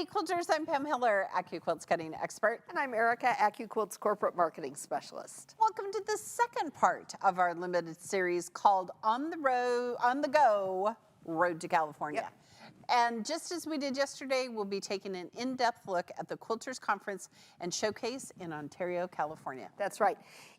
Hey Quilters, I'm Pam Hiller, AccuQuilt's cutting expert. And I'm Erica, AccuQuilt's corporate marketing specialist. Welcome to the second part of our limited series called On the Go, Road to California. Yep. And just as we did yesterday, we'll be taking an in-depth look at the Quilters Conference and Showcase in Ontario, California. That's right.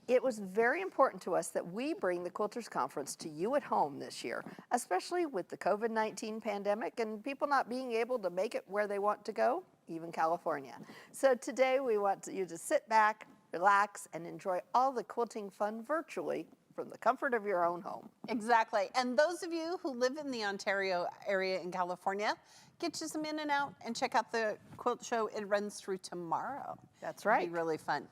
It was very important to us that we bring the Quilters Conference to you at home this year, especially with the COVID-19 pandemic and people not being able to make it where they want to go, even California. So today we want you to sit back, relax, and enjoy all the quilting fun virtually from the comfort of your own home. Exactly. And those of you who live in the Ontario area in California, get you some in and out and check out the quilt show. It runs through tomorrow. That's right. It'll be really fun.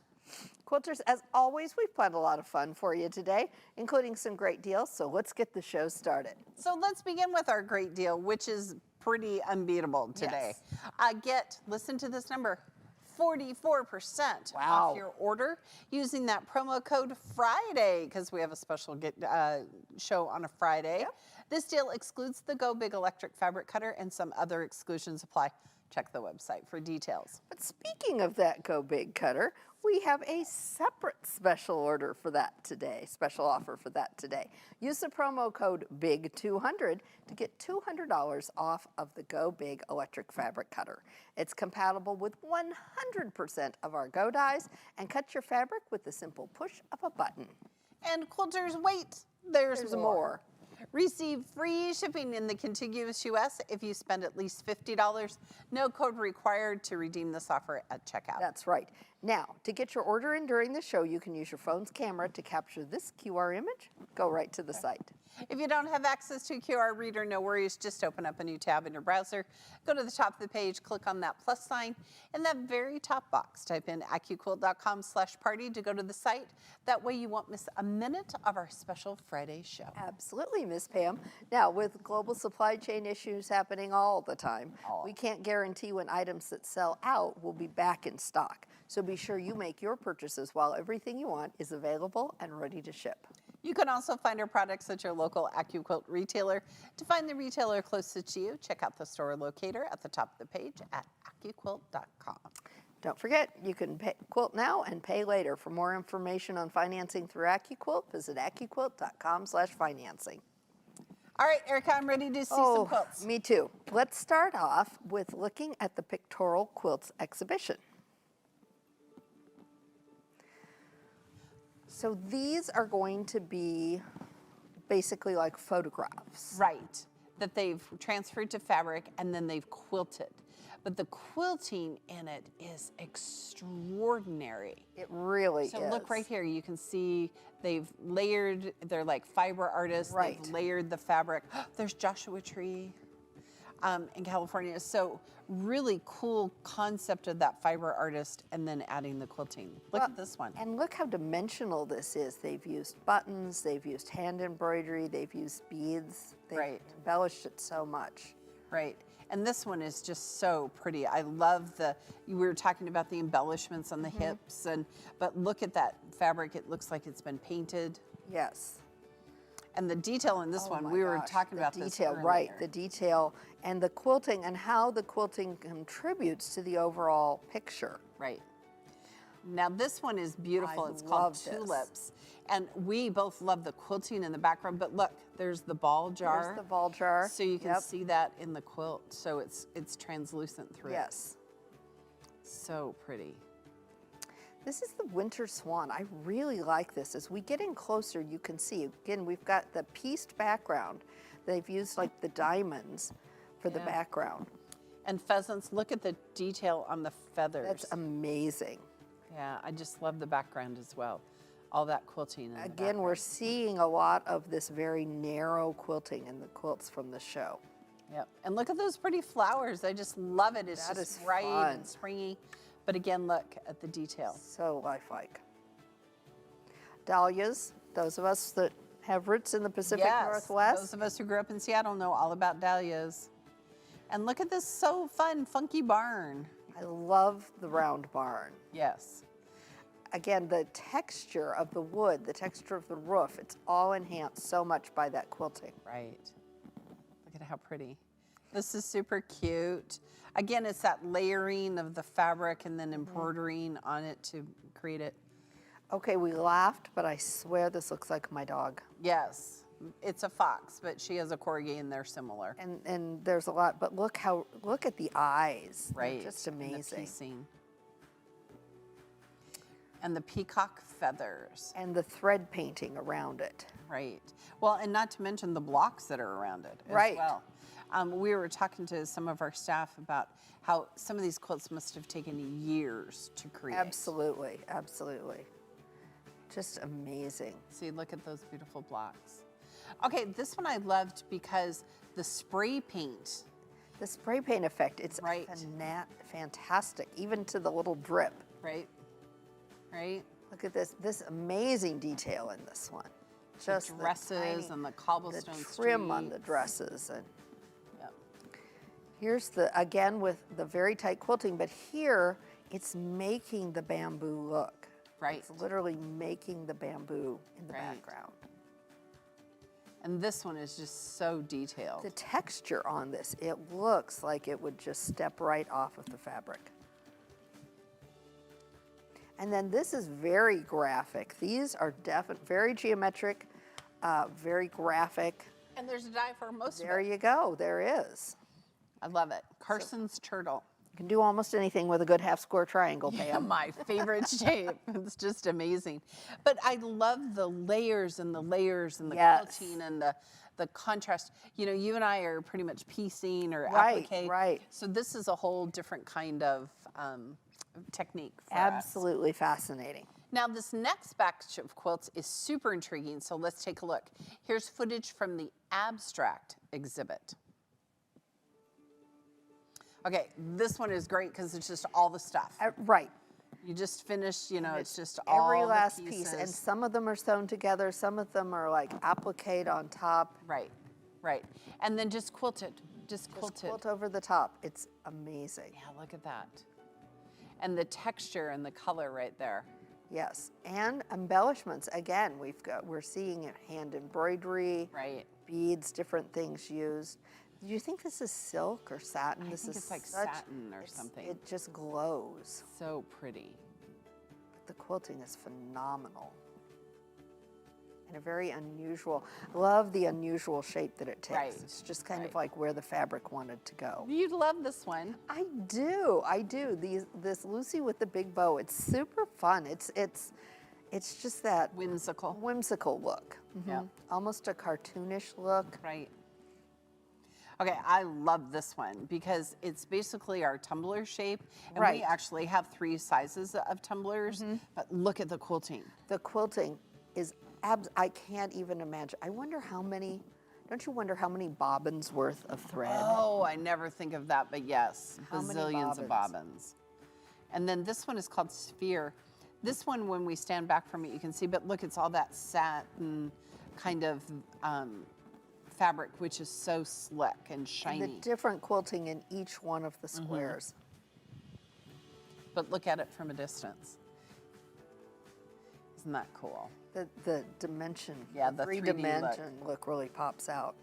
Quilters, as always, we've planned a lot of fun for you today, including some great deals. So let's get the show started. So let's begin with our great deal, which is pretty unbeatable today. Yes. Listen to this number, 44% Wow. off your order using that promo code Friday, because we have a special show on a Friday. Yep. This deal excludes the Go Big electric fabric cutter and some other exclusions apply. Check the website for details. But speaking of that Go Big cutter, we have a separate special order for that today, special offer for that today. Use the promo code BIG200 to get $200 off of the Go Big electric fabric cutter. It's compatible with 100% of our Go dyes and cuts your fabric with the simple push of a button. And Quilters, wait, there's more. Receive free shipping in the contiguous U.S. if you spend at least $50. No code required to redeem this offer at checkout. That's right. Now, to get your order in during the show, you can use your phone's camera to capture this QR image. Go right to the site. If you don't have access to a QR reader, no worries. Just open up a new tab in your browser. Go to the top of the page, click on that plus sign. In that very top box, type in AccuQuilt.com/party to go to the site. That way you won't miss a minute of our special Friday show. Absolutely, Miss Pam. Now, with global supply chain issues happening all the time, we can't guarantee when items that sell out will be back in stock. So be sure you make your purchases while everything you want is available and ready to ship. You can also find our products at your local AccuQuilt retailer. To find the retailer closest to you, check out the store locator at the top of the page at AccuQuilt.com. Don't forget, you can quilt now and pay later. For more information on financing through AccuQuilt, visit AccuQuilt.com/financing. All right, Erica, I'm ready to see some quilts. Me too. Let's start off with looking at the Pictorial Quilts exhibition. So these are going to be basically like photographs. Right, that they've transferred to fabric and then they've quilted. But the quilting in it is extraordinary. It really is. So look right here, you can see they've layered, they're like fiber artists, right. They've layered the fabric. There's Joshua Tree in California. So really cool concept of that fiber artist and then adding the quilting. Look at this one. And look how dimensional this is. They've used buttons, they've used hand embroidery, they've used beads. They've embellished it so much. Right. And this one is just so pretty. I love we were talking about the embellishments on the hips, but look at that fabric. It looks like it's been painted. Yes. And the detail in this one, we were talking about this earlier. Right, the detail and the quilting and how the quilting contributes to the overall picture. Right. Now this one is beautiful. It's called Tulips. And we both love the quilting in the background, but look, there's the ball jar. There's the ball jar. So you can see that in the quilt. So it's translucent through it. Yes. So pretty. This is the Winter Swan. I really like this. As we get in closer, you can see, again, we've got the pieced background. They've used like the diamonds for the background. And pheasants, look at the detail on the feathers. That's amazing. Yeah, I just love the background as well. All that quilting. Again, we're seeing a lot of this very narrow quilting in the quilts from the show. Yep. And look at those pretty flowers. I just love it. It's just bright and springy. But again, look at the detail. So lifelike. Dahlias, those of us that have roots in the Pacific Northwest. Those of us who grew up in Seattle know all about dahlias. And look at this so fun, funky barn. I love the round barn. Yes. Again, the texture of the wood, the texture of the roof, it's all enhanced so much by that quilting. Right. Look at how pretty. This is super cute. Again, it's that layering of the fabric and then embroidering on it to create it. Okay, we laughed, but I swear this looks like my dog. Yes, it's a fox, but she has a corgi and they're similar. And there's a lot, but look at the eyes. Right. They're just And the amazing. piecing. And the peacock feathers. And the thread painting around it. Right. Well, and not to mention the blocks that are around it Right. as well. We were talking to some of our staff about how some of these quilts must have taken years to create. Absolutely, absolutely. Just amazing. See, look at those beautiful blocks. Okay, this one I loved because the spray paint. The spray paint effect, it's Right. fantastic, even to the little drip. Right. Right. Look at this amazing detail in this one. Just The dresses and the cobblestone the trim on the streets. dresses. And Yep. here's again with the very tight quilting, but here it's making the bamboo look. Right. It's literally making the bamboo in the Right. background. And this one is just so detailed. The texture on this, it looks like it would just step right off of the fabric. And then this is very graphic. These are very geometric, very graphic. And there's a die for most There of it. you go, there is. I love it. Carson's turtle. You can do almost anything with a good half square triangle, Pam. My favorite shape. It's just amazing. But I love the layers and the layers and the Yes. quilting and the contrast. You know, you and I are pretty much piecing or Right, applique. right. So this is a whole different kind of technique for us. Absolutely fascinating. Now this next batch of quilts is super intriguing, so let's take a look. Here's footage from the abstract exhibit. Okay, this one is great because it's just all the stuff. Right. You just finished, you know, it's just all Every the last pieces. piece, and some of them are sewn together, some of them are like applique on top. Right, right. And then just quilted, just quilted. Quilt over the top. It's amazing. Yeah, look at that. And the texture and the color right there. Yes, and embellishments. Again, we're seeing hand embroidery, Right. beads, different things used. Do you think this is silk or satin? I This think is it's like such- satin or something. It just glows. So pretty. The quilting is phenomenal. And a very unusual, love the unusual shape that it takes. Right, It's just kind of right. like where the fabric wanted to go. You'd love this one. I do. This Lucy with the big bow, it's super fun. It's just that Whimsical. whimsical look. Yeah. Almost a cartoonish look. Right. Okay, I love this one because it's basically our tumbler shape. And we Right. actually have 3 sizes of tumblers, but look at the quilting. The quilting is, I can't even imagine. I wonder how many, don't you wonder how many bobbins worth of thread? Oh, I never think of that, but yes, How many bazillions of bobbins. And then this one is called Sphere. This one, when we stand back from it, you can see, but look, it's all that satin kind of fabric, which is so slick and shiny. And the different quilting in each one of the squares. But look at it from a distance. Isn't that cool? The dimension, Yeah, the 3D look. three-dimension look really pops out.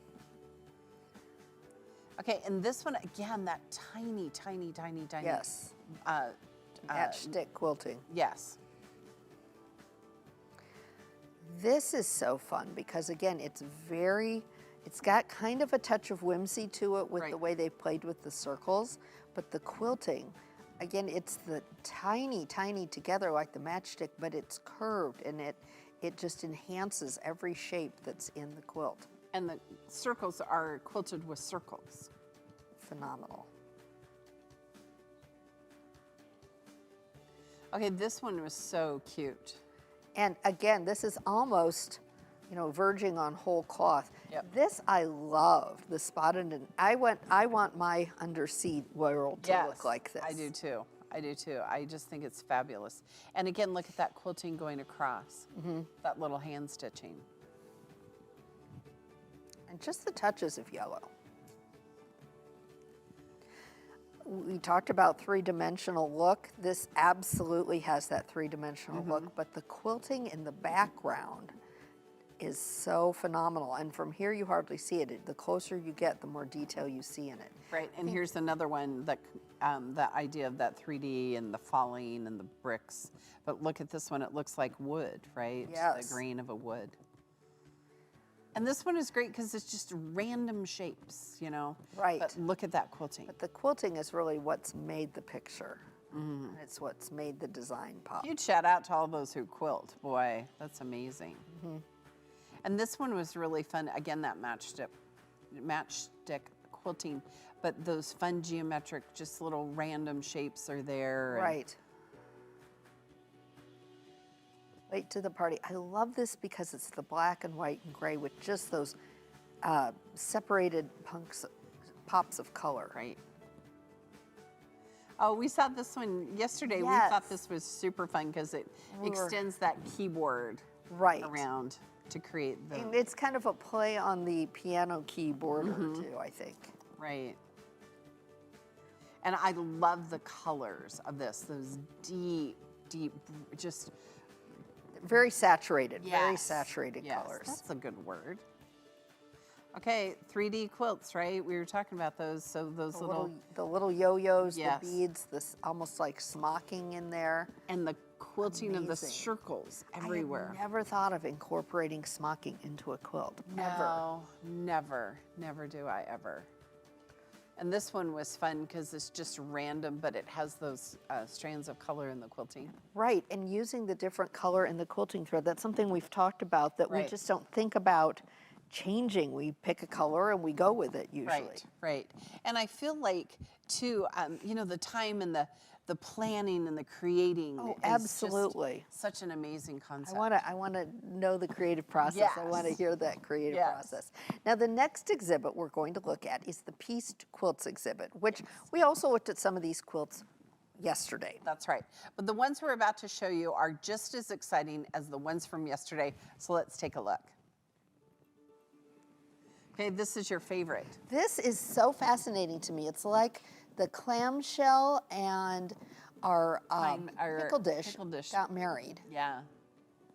Okay, and this one, again, that tiny, tiny, tiny, tiny. Yes, Uh, matchstick quilting. yes. This is so fun because again, it's got kind of a touch of whimsy to it with Right. the way they played with the circles, but the quilting, again, it's the tiny, tiny together like the matchstick, but it's curved and it just enhances every shape that's in the quilt. And the circles are quilted with circles. Phenomenal. Okay, this one was so cute. And again, this is almost, verging on whole cloth. Yep. This I loved, the spotted, and I want my undersea world to look like this. I do too. I do too. I just think it's fabulous. And again, look at that quilting going across, that little hand stitching. And just the touches of yellow. We talked about three-dimensional look. This absolutely has that three-dimensional look, but the quilting in the background is so phenomenal. And from here, you hardly see it. The closer you get, the more detail you see in it. Right, and here's another one that the idea of that 3D and the falling and the bricks. But look at this one; it looks like wood, right? Yes. The grain of a wood. And this one is great because it's just random shapes, you know. Right. But look at that quilting. But the quilting is really what's made the picture. And it's what's made the design pop. Huge shout out to all those who quilt. Boy, that's amazing. And this one was really fun. Again, that matchstick quilting, but those fun geometric, just little random shapes are there. And Right. Late to the party. I love this because it's the black and white and gray with just those separated pops of color. Right. Oh, we saw this one yesterday. We Yes. thought this was super fun because it extends that keyboard Right. around to create the, And it's kind of a play on the piano keyboard too, I think. right. And I love the colors of this, those deep, just Very saturated, very yes, saturated yes, colors. That's a good word. Okay, 3D quilts, right? We were talking about those. So those The little yo-yos, Yes. the beads, this almost like smocking in there. and the quilting of the Amazing. circles I everywhere. had never thought of incorporating smocking into a quilt. Never. No, never do I ever. And this one was fun because it's just random, but it has those strands of color in the quilting. Right, and using the different color in the quilting thread, that's something we've talked about that we Right. just don't think about changing. We pick a color and we go with it usually. Right. And I feel like, too, you know, the time and the planning and the creating Oh, is absolutely. just such an amazing concept. I want to know the creative process. I want to Yes. hear that creative Yes. process. Now, the next exhibit we're going to look at is the Pieced Quilts exhibit, which we also looked at some of these quilts yesterday. That's right. But the ones we're about to show you are just as exciting as the ones from yesterday. So let's take a look. Okay, this is your favorite. This is so fascinating to me. It's like the clamshell and our, our pickle dish pickle dish. got married Yeah.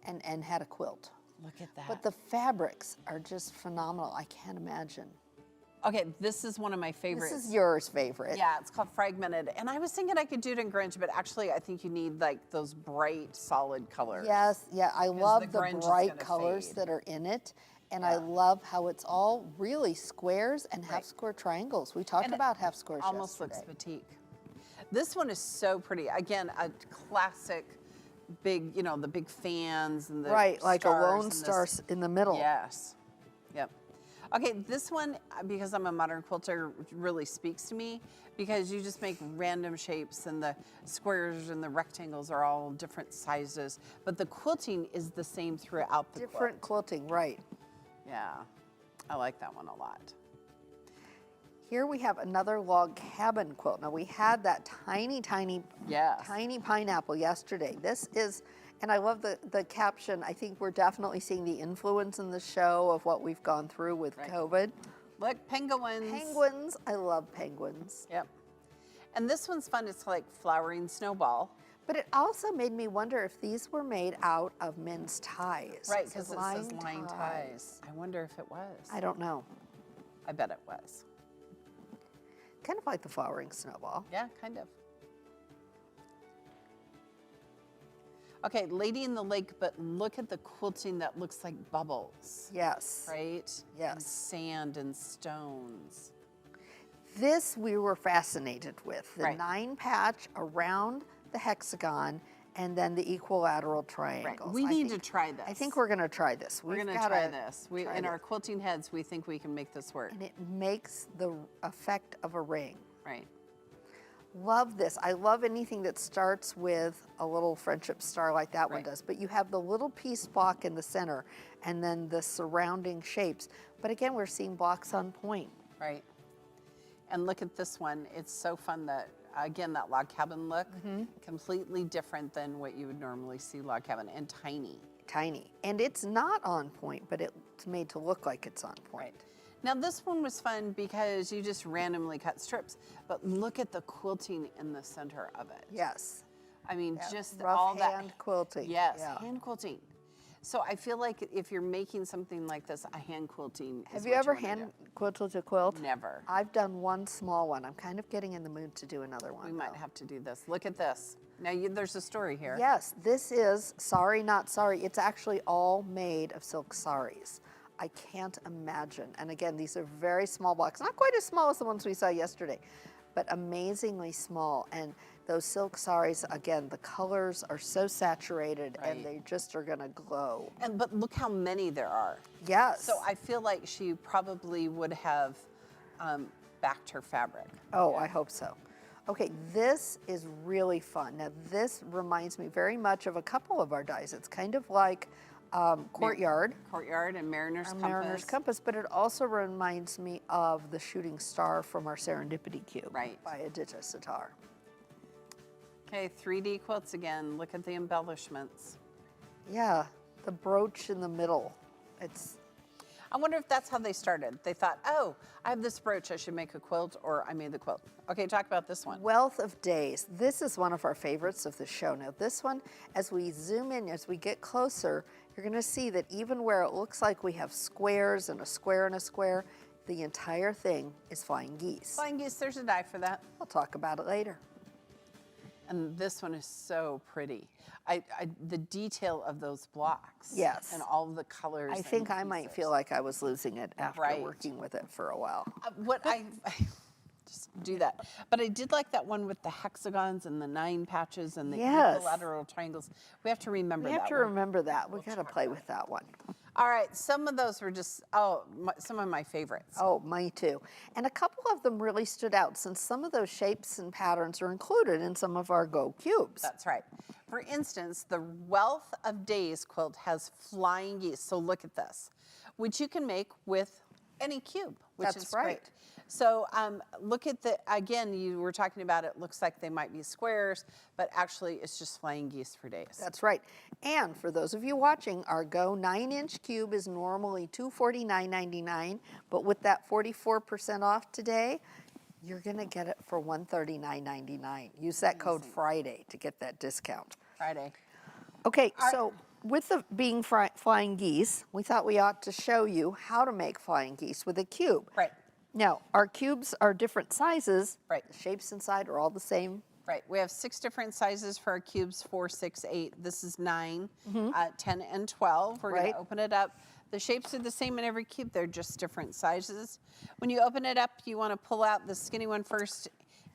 and had a quilt. Look at that. But the fabrics are just phenomenal. I can't imagine. Okay, this is one of my favorites. This is yours favorite. Yeah, it's called Fragmented. And I was thinking I could do it in grunge, but actually I think you need like those bright, solid colors. Yes, yeah, I love the grunge is bright gonna colors fade. that are in it. And I love how it's all really squares and half square triangles. We talked And it about half squares Almost yesterday. looks batik. This one is so pretty. Again, a classic big, you know, the big fans and the Right, like a stars lone and star in the middle. Yes. Yep. Okay, this one, because I'm a modern quilter, really speaks to me because you just make random shapes and the squares and the rectangles are all different sizes, but the quilting is the same throughout the Different quilt. quilting, right. Yeah, I like that one a lot. Here we have another log cabin quilt. Now we had that tiny Yes. pineapple yesterday. This is, and I love the caption. I think we're definitely seeing the influence in the show of what we've gone through with COVID. Look, penguins. Penguins, I love penguins. Yep. And this one's fun. It's like flowering snowball. But it also made me wonder if these were made out of men's ties. Right, It says because it says line ties. I wonder if it was. I don't know. I bet it was. Kind of like the flowering snowball. Yeah, kind of. Okay, Lady in the Lake, but look at the quilting that looks like bubbles, Yes. right? Yes. And sand and stones. This we were fascinated with. The Right. 9-patch around the hexagon and then the equilateral triangles. We need to try this. I think we're going to try this. We're going to try this. In our quilting heads, we think we can make this work. And it makes the effect of a ring. Right. Love this. I love anything that starts with a little friendship star like that one Right. does. But you have the little piece block in the center and then the surrounding shapes. But again, we're seeing blocks on point. Right. And look at this one. It's so fun that, again, that log cabin look, completely different than what you would normally see log cabin, and tiny. Tiny. And it's not on point, but it's made to look like it's on point. Right. Now this one was fun because you just randomly cut strips, but look at the quilting in the center of it. Yes. I mean, Yeah, just rough all that hand quilting. Yes, Yeah. hand quilting. So I feel like if you're making something like this, a hand quilting is Have you what ever wanna hand do. quilted a quilt? Never. I've done one small one. I'm kind of getting in the mood to do another one. We might though. have to do this. Look at this. Now there's a story here. Yes, this is Sorry Not Sorry. It's actually all made of silk saris. I can't imagine. And again, these are very small blocks, not quite as small as the ones we saw yesterday, but amazingly small. And those silk saris, again, the colors are so saturated Right. and they just are gonna glow. But look how many there are. Yes. So I feel like she probably would have backed her fabric. Oh, I hope so. Okay, this is really fun. Now, this reminds me very much of a couple of our dies. It's kind of like Courtyard, Courtyard and Mariner's our Compass. Mariner's Compass, but it also reminds me of the Shooting Star from our Serendipity Cube Right. by Aditya Sitar. Okay, 3D quilts again. Look at the embellishments. Yeah, the brooch in the middle. It's I wonder if that's how they started. They thought, oh, I have this brooch, I should make a quilt, or I made the quilt. Okay, talk about this one. Wealth of Days. This is one of our favorites of the show. Now, this one, as we zoom in, as we get closer, you're going to see that even where it looks like we have squares and a square and a square, the entire thing is flying geese. Flying geese, there's a die for that. We'll talk about it later. And this one is so pretty. The detail of those blocks. Yes. And all the colors. I think and I might pieces. feel like I was losing it after Right. working with it for a while. What I just do that. But I did like that one with the hexagons and the 9 patches and the Yes. equilateral triangles. We have to remember We that have to one. remember that. We got to play with that one. All right, some of those were just, some of my favorites. Oh, me too. And a couple of them really stood out since some of those shapes and patterns are included in some of our Go cubes. That's right. For instance, the Wealth of Days quilt has flying geese. So look at this, which you can make with any cube, which That's is right. great. So look at again, you were talking about it looks like they might be squares, but actually it's just flying geese for days. That's right. And for those of you watching, our Go 9-inch cube is normally $249.99, but with that 44% off today, you're going to get it for $139.99. Use that code Friday to get that discount. Friday. Okay, so with the being flying geese, we thought we ought to show you how to make flying geese with a cube. Right. Now, our cubes are different sizes. Right. The shapes inside are all the same. Right. We have 6 different sizes for our cubes, 4, 6, 8. This is 9, 10, and 12. We're going Right. to open it up. The shapes are the same in every cube. They're just different sizes. When you open it up, you want to pull out the skinny one first.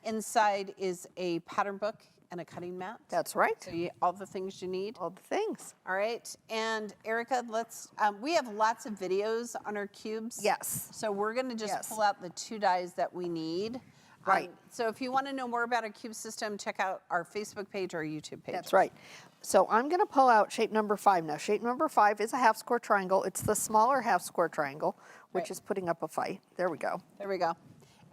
Inside is a pattern book and a cutting mat. That's right. So all the things you need. All the things. All right. And Erica, we have lots of videos on our cubes. Yes. So we're going to just Yes. pull out the 2 dies that we need. Right. So if you want to know more about our cube system, check out our Facebook page or our YouTube page. That's right. So I'm going to pull out shape number 5 now. Shape number 5 is a half square triangle. It's the smaller half square triangle, which Right. is putting up a fight. There we go. There we go.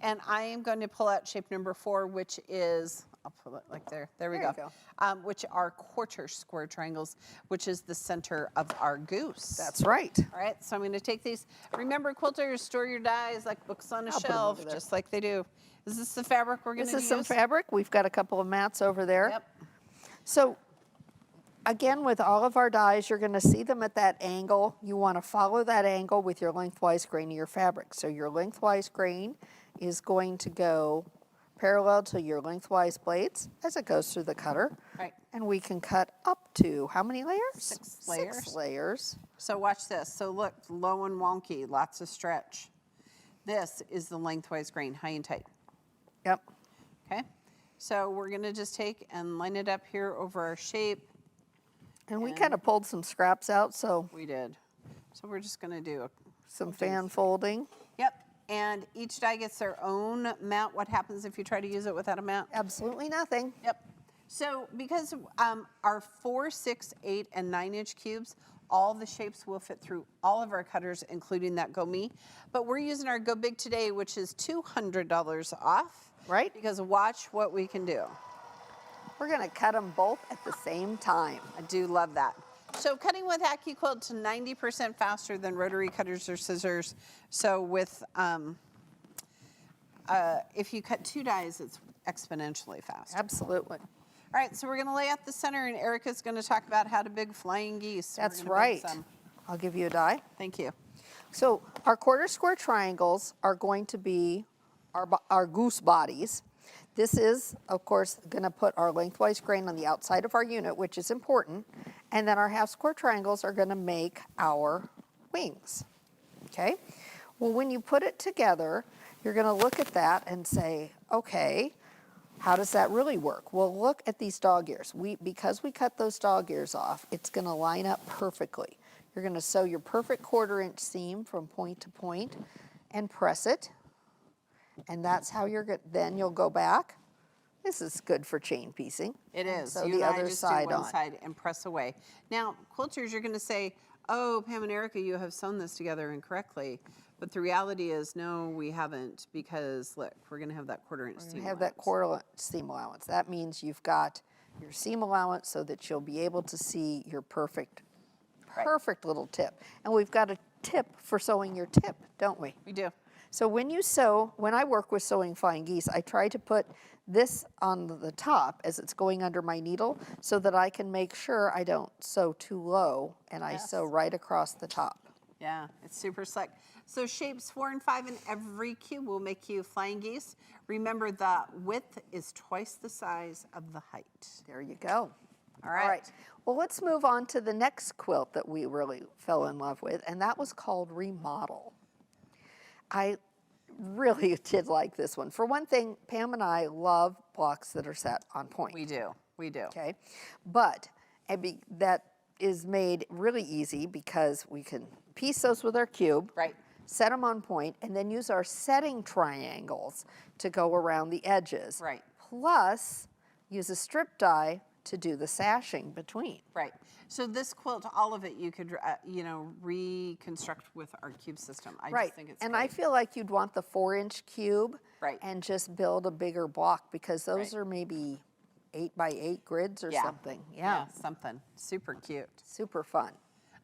And I am going to pull out shape number 4, which is, I'll pull it like there. There we There go. you Which are quarter square triangles, which is the center of our goose. That's right. All right, so I'm going to take these. Remember, quilters store your dies like books on a I'll put 'em shelf, over there. just like they do. Is this the fabric we're going This to is use? some fabric. We've got a couple of mats over there. Yep. So again, with all of our dies, you're going to see them at that angle. You want to follow that angle with your lengthwise grain of your fabric. So your lengthwise grain is going to go parallel to your lengthwise blades as it goes through the cutter. Right. And we can cut up to how many layers? 6 layers. 6 layers. So watch this. So look, low and wonky, lots of stretch. This is the lengthwise grain, high and tight. Yep. Okay, so we're going to just take and line it up here over our shape. And we kind of pulled some scraps out, so We did. So we're just going to do some fan folding. Yep. And each die gets their own mat. What happens if you try to use it without a mat? Absolutely nothing. Yep. So because our 4, 6, 8, and 9-inch cubes, all the shapes will fit through all of our cutters, including that Go Me. But we're using our Go Big today, which is $200 off. Right. Because watch what we can do. We're going to cut them both at the same time. I do love that. So cutting with AccuQuilt to 90% faster than rotary cutters or scissors. So with, if you cut 2 dies, it's exponentially faster. Absolutely. All right, so we're going to lay out the center, and Erica's going to talk about how to big flying geese. That's We're gonna build right. some. I'll give you a die. Thank you. So our quarter square triangles are going to be our goose bodies. This is, of course, going to put our lengthwise grain on the outside of our unit, which is important. And then our half square triangles are going to make our wings. Okay? Well, when you put it together, you're going to look at that and say, okay, how does that really work? Well, look at these dog ears. Because we cut those dog ears off, it's going to line up perfectly. You're going to sew your perfect 1/4 inch seam from point to point and press it. And that's how then you'll go back. This is good for chain piecing. It is. So You the and I other just side do one on. side and press away. Now, quilters, you're going to say, oh, Pam and Erica, you have sewn this together incorrectly. But the reality is, no, we haven't, because look, we're going to have that 1/4 inch seam You have that allowance. 1/4 seam allowance. That means you've got your seam allowance so that you'll be able to see your perfect little tip. And we've got a tip for sewing your tip, don't we? We do. So when you sew, when I work with sewing flying geese, I try to put this on the top as it's going under my needle so that I can make sure I don't sew too low and I sew right across the top. Yeah, it's super slick. So shapes 4 and 5 in every cube will make you flying geese. Remember, the width is twice the size of the height. There you go. All right. Well, let's move on to the next quilt that we really fell in love with, and that was called Remodel. I really did like this one. For one thing, Pam and I love blocks that are set on point. We do. We do. Okay, but that is made really easy because we can piece those with our cube, Right. set them on point, and then use our setting triangles to go around the edges. Right. Plus, use a strip die to do the sashing between. Right. So this quilt, all of it, you could, reconstruct with our cube system. I Right, just think it's and great. I feel like you'd want the 4-inch cube Right. and just build a bigger block because those Right. are maybe 8 by 8 grids or Yeah. something. Yeah, something super cute. super fun.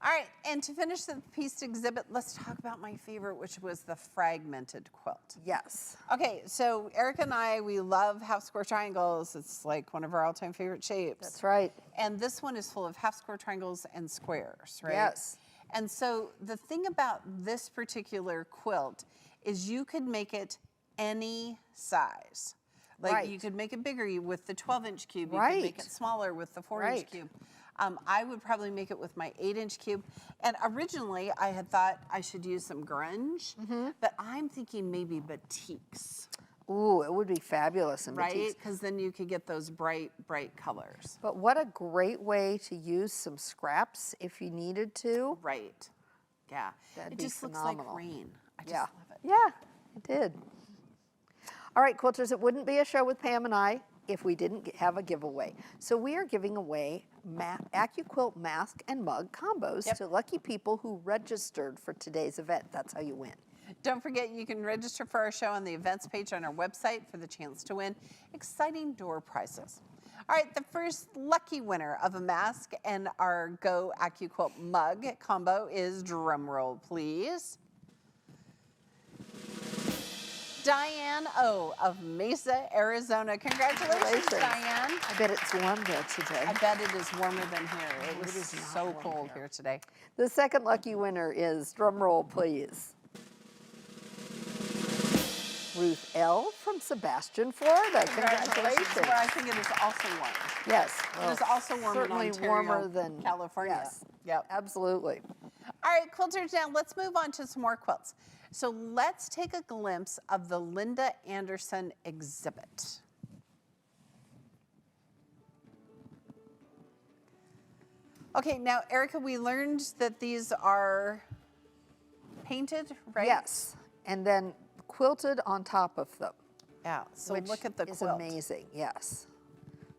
All right, and to finish the pieced exhibit, let's talk about my favorite, which was the fragmented quilt. Yes. Okay, so Erica and I, we love half square triangles. It's like one of our all-time favorite shapes. That's right. And this one is full of half square triangles and squares, right? Yes. And so the thing about this particular quilt is you could make it any size. Like Right. you could make it bigger with the 12-inch cube. You Right. could make it smaller with the 4-inch Right. cube. I would probably make it with my 8-inch cube. And originally I had thought I should use some grunge, but I'm thinking maybe batiks, Ooh, it would be fabulous in right? batiks. Because then you could get those bright, bright colors. But what a great way to use some scraps if you needed to. Right. Yeah. That'd it be just phenomenal. looks like rain. I just Yeah. love it. Yeah, it did. All right, quilters, it wouldn't be a show with Pam and I if we didn't have a giveaway. So we are giving away AccuQuilt mask and mug combos Yep. to lucky people who registered for today's event. That's how you win. Don't forget you can register for our show on the events page on our website for the chance to win exciting door prizes. All right, the first lucky winner of a mask and our Go AccuQuilt mug combo is, drumroll please, Diane O of Mesa, Arizona. Congratulations, Diane. I bet it's warm there today. I bet it is warmer than here. It was is not so warm cold here today. The second lucky winner is, drum roll please, Ruth L. from Sebastian, Florida. Congratulations. Well, I think it is also warm. Yes. It is also warm in certainly Ontario, warmer than California. Yes. Yep. Absolutely. All right, quilters, now let's move on to some more quilts. So let's take a glimpse of the Linda Anderson exhibit. Okay, now Erica, we learned that these are painted, right? Yes. And then quilted on top of them. Yeah, so which look at the is quilt. amazing, yes.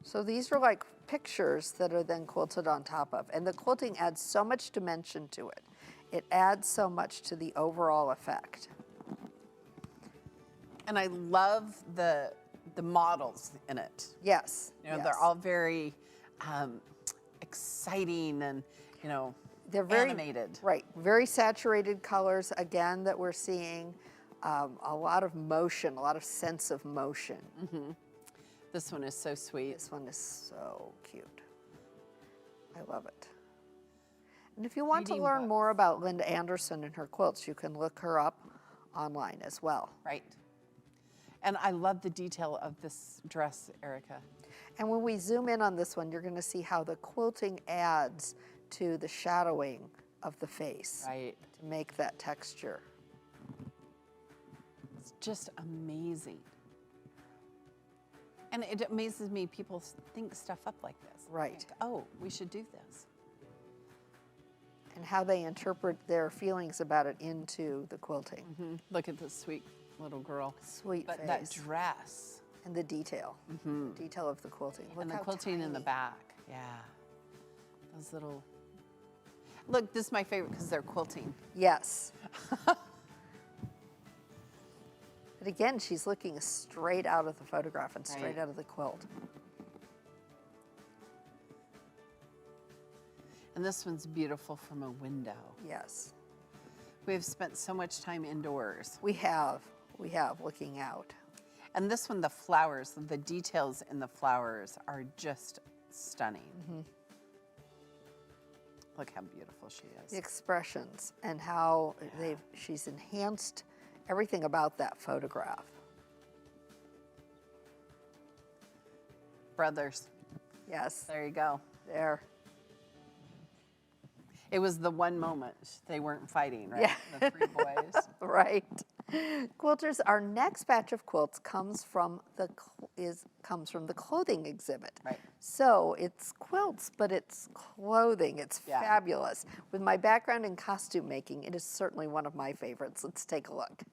So these are like pictures that are then quilted on top of. And the quilting adds so much dimension to it. It adds so much to the overall effect. And I love the models in it. Yes. You know, yes. they're all very exciting and, They're very animated. Right. Very saturated colors, again, that we're seeing. A lot of motion, a lot of sense of motion. This one is so sweet. This one is so cute. I love it. And if you want to Reading learn books. more about Linda Anderson and her quilts, you can look her up online as well. Right. And I love the detail of this dress, Erica. And when we zoom in on this one, you're going to see how the quilting adds to the shadowing of the face Right. to make that texture. It's just amazing. And it amazes me people think stuff up like this. Right. Like, oh, we should do this. And how they interpret their feelings about it into the quilting. Look at this sweet little girl. Sweet But face. that dress. And the detail. The detail of the quilting. Look And the how quilting in the tiny. back. Yeah. Those little. Look, this is my favorite because they're quilting. Yes. But again, she's looking straight out of the photograph and straight Right. out of the quilt. And this one's beautiful from a window. Yes. We've spent so much time indoors. We have looking out. And this one, the flowers, the details in the flowers are just stunning. Look how beautiful she The is. expressions and how she's enhanced everything about that photograph. Brothers, Yes, there you go. there. It was the one moment they weren't fighting, right? Yeah. The three boys. Right. Quilters, our next batch of quilts comes from the clothing exhibit. Right. So it's quilts, but it's clothing. It's Yeah. fabulous. With my background in costume making, it is certainly one of my favorites. Let's take a look.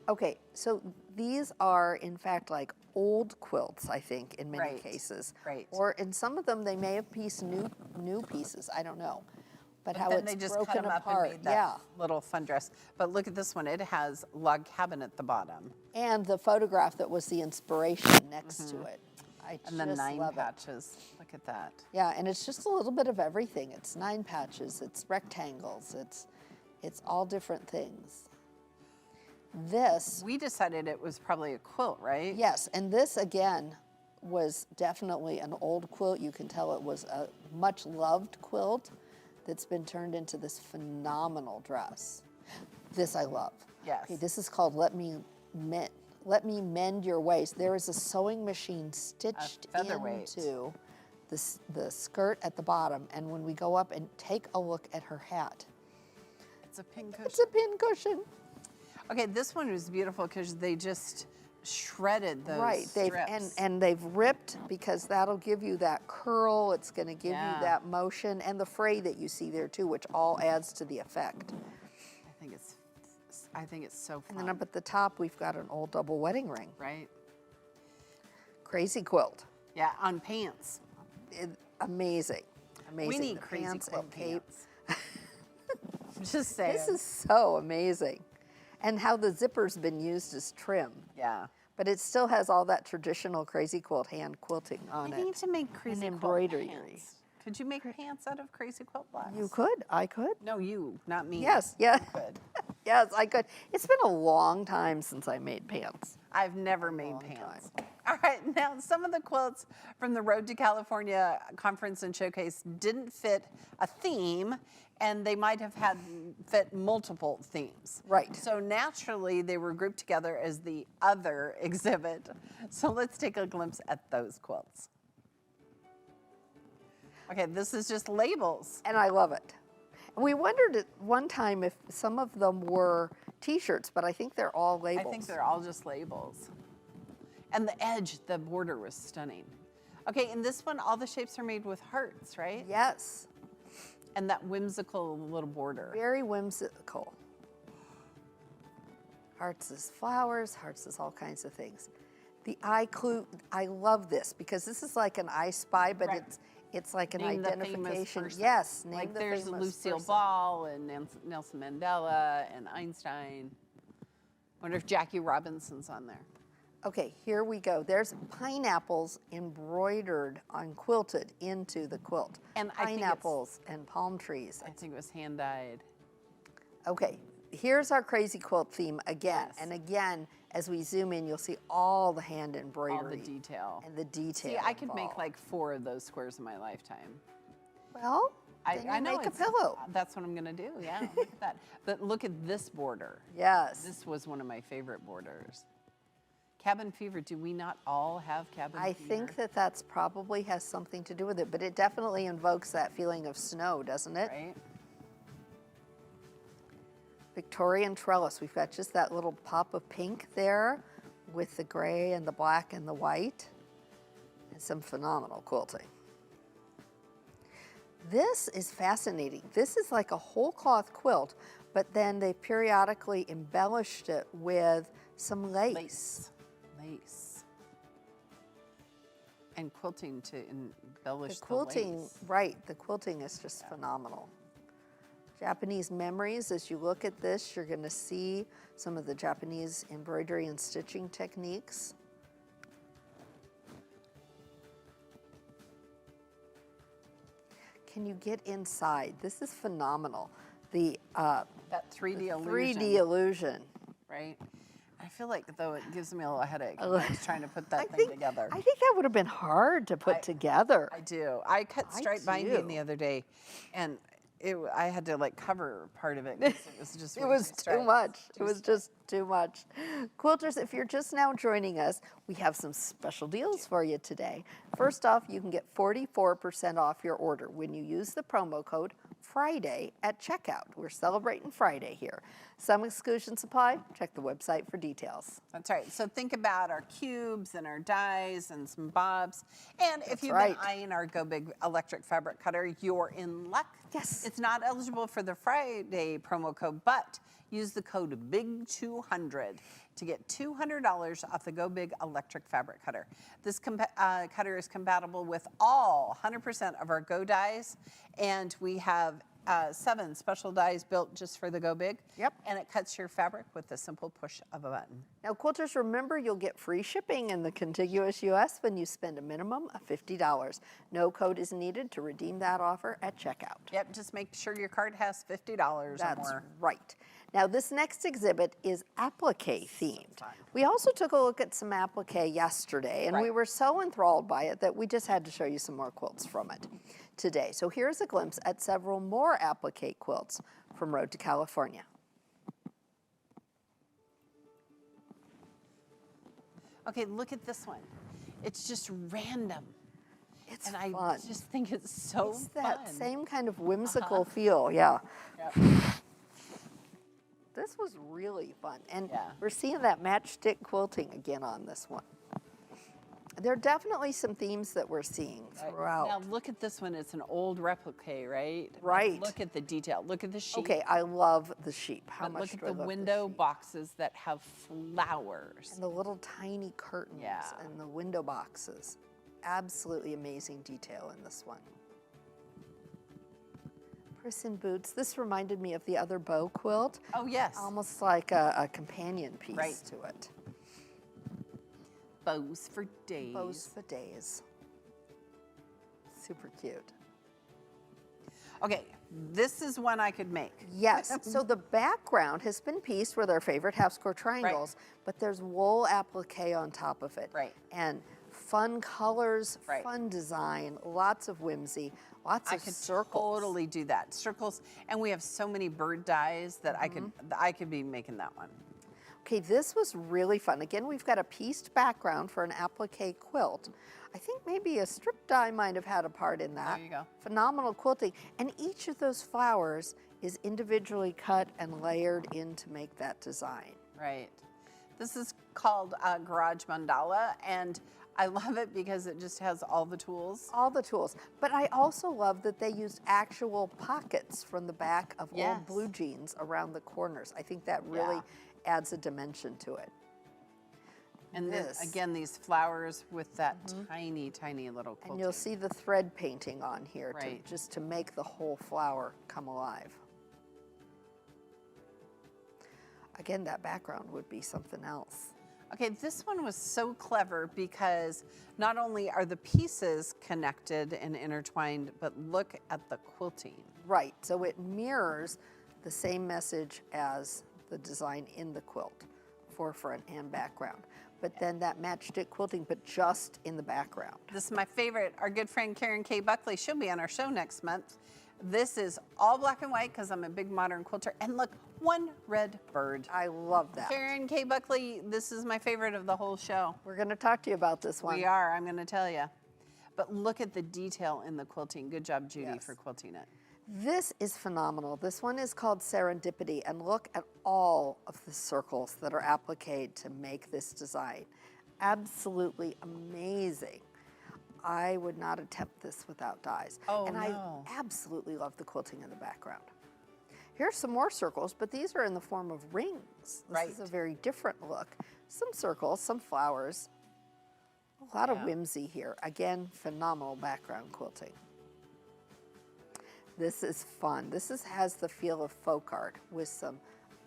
Okay, so these are in fact like old quilts, I think, in many Right, cases. right. Or in some of them, they may have new pieces. I don't know. But how then it's they just broken cut them up apart. and made that Yeah. little fun dress. But look at this one. It has log cabin at the bottom. And the photograph that was the inspiration next to it. I And the just 9 love it. patches. Look at that. Yeah, and it's just a little bit of everything. It's 9 patches, it's rectangles, it's all different things. This, We decided it was probably a quilt, right? yes, and this again was definitely an old quilt. You can tell it was a much loved quilt that's been turned into this phenomenal dress. This I love. Yes. Okay, this is called Let Me Mend Your Waist. There is a sewing machine stitched featherweight. into the skirt at the bottom, and when we go up and take a look at her hat, It's a pin it's cushion. a pin cushion. Okay, this one was beautiful because they just shredded those Right, strips. and they've ripped because that'll give you that curl. It's going to give Yeah. you that motion and the fray that you see there too, which all adds to the effect. I think it's so fun. And then up at the top, we've got an old double wedding ring. Right? Crazy quilt. Yeah, on pants. Amazing, amazing. We need The crazy pants quilt and cape. pants. Just saying. This is so amazing, and how the zipper's been used as trim. Yeah. But it still has all that traditional crazy quilt hand quilting on I it. need to make crazy quilt embroidery. pants. Could you make pants out of crazy quilt blocks? You could, I could. No, you, not me. Yes, yeah. You could. Yes, I could. It's been a long time since I made pants. I've never made long pants. All right, now some of the quilts from the Road to California conference and showcase didn't fit a theme, and they might have fit multiple themes. Right. So naturally, they were grouped together as the other exhibit. So let's take a glimpse at those quilts. Okay, this is just labels. And I love it. And we wondered at one time if some of them were T-shirts, but I think they're all labels. I think they're all just labels. And the edge, the border was stunning. Okay, in this one, all the shapes are made with hearts, right? Yes, And that whimsical little border. very whimsical. Hearts as flowers, hearts as all kinds of things. The eye clue, I love this because this is like an I Spy, but Right. it's like an Name the famous identification. person. Yes, name Like the there's famous Lucille person. Ball and Nelson Mandela and Einstein. Wonder if Jackie Robinson's on there. Okay, here we go. There's pineapples embroidered on quilted into the quilt. And I think it's- pineapples and palm trees. I think it was hand dyed. Okay, here's our crazy quilt theme again. Yes. And again, As we zoom in, you'll see all the hand embroidery. All the detail. And the detail. See, I could make involved. like 4 of those squares in my lifetime. Well, then you I know make a it's- pillow. That's what I'm gonna do, yeah, look at that. But look at this border. Yes. This was one of my favorite borders. Cabin fever, do we not all have cabin I fever? think that that's probably has something to do with it, but it definitely invokes that feeling of snow, doesn't it? Right? Victorian trellis. We've got just that little pop of pink there with the gray and the black and the white. And some phenomenal quilting. This is fascinating. This is like a whole cloth quilt, but then they periodically embellished it with some lace. Lace. And quilting to embellish The quilting, lace. right, the quilting is just phenomenal. Japanese memories, as you look at this, you're gonna see some of the Japanese embroidery and stitching techniques. Can you get inside? This is phenomenal. The That 3D illusion. 3D illusion. Right? I feel like, though, it gives me a little headache when I was trying to put that thing together. I think that would have been hard to put together. I do. I cut striped binding the other day, and I had to like cover part of it 'cause it was just It way was too striped. much. It was just too much. Quilters, if you're just now joining us, we have some special deals for you today. First off, you can get 44% off your order when you use the promo code Friday at checkout. We're celebrating Friday here. Some exclusions apply. Check the website for details. That's right. So think about our cubes and our dies and some bobs. And if you've right. been eyeing our Go Big electric fabric cutter, you're in luck. Yes. It's not eligible for the Friday promo code, but use the code BIG200 to get $200 off the Go Big electric fabric cutter. This cutter is compatible with all 100% of our Go dies, and we have 7 special dies built just for the Go Big. Yep. And it cuts your fabric with the simple push of a button. Now, quilters, remember you'll get free shipping in the contiguous U.S. when you spend a minimum of $50. No code is needed to redeem that offer at checkout. Yep, just make sure your card has $50 or That's more. right. Now, this next exhibit is applique themed. fun. We also took a look at some applique yesterday, and we Right. were so enthralled by it that we just had to show you some more quilts from it today. So here's a glimpse at several more applique quilts from Road to California. Okay, look at this one. It's just random. It's And fun. I just think it's so It's fun. that same kind of whimsical feel, yeah. Yep. This was really fun. And Yeah. we're seeing that matchstick quilting again on this one. There are definitely some themes that we're seeing throughout. Now look at this one. It's an old replique, right? Like, Right. look at the detail. Look at the sheep. Okay, I love the sheep. How But much look at do I the love window sheep? boxes that have flowers. And the little tiny curtains Yeah. and the window boxes. Absolutely amazing detail in this one. Prison boots. This reminded me of the other bow quilt. Oh, yes. Almost like a companion piece Right. to it. Bows for days. Bows for days. Super cute. Okay, this is one I could make. Yes, so the background has been pieced with our favorite half-square triangles, but there's wool applique on top of it. Right. And fun colors, Right. fun design, lots of whimsy, lots I of could circles. totally do that. Circles, and we have so many bird dies that I could be making that one. Okay, this was really fun. Again, we've got a pieced background for an applique quilt. I think maybe a strip die might have had a part in that. There you go. Phenomenal quilting. And each of those flowers is individually cut and layered in to make that design. Right. This is called Garage Mandala, and I love it because it just has all the tools. All the tools. But I also love that they used actual pockets from the back of Yes. old blue jeans around the corners. I think that really Yeah. adds a dimension to it. And then This. again, these flowers with that tiny, tiny little quilting. And you'll see the thread painting on here Right. just to make the whole flower come alive. Again, that background would be something else. Okay, this one was so clever because not only are the pieces connected and intertwined, but look at the quilting. Right, so it mirrors the same message as the design in the quilt. forefront and background. But then that matchstick quilting, but just in the background. This is my favorite. Our good friend Karen K. Buckley, she'll be on our show next month. This is all black and white because I'm a big modern quilter. And look, one red bird. I love that. Karen K. Buckley, this is my favorite of the whole show. We're going to talk to you about this one. We are, I'm going to tell you. But look at the detail in the quilting. Good job, Judy, Yes. for quilting it. This is phenomenal. This one is called Serendipity, and look at all of the circles that are appliqued to make this design. Absolutely amazing. I would not attempt this without dies. Oh, and no. I absolutely love the quilting in the background. Here's some more circles, but these are in the form of rings. This Right. is a very different look. Some circles, some flowers, a lot of Yeah. whimsy here. Again, phenomenal background quilting. This is fun. Has the feel of folk art with some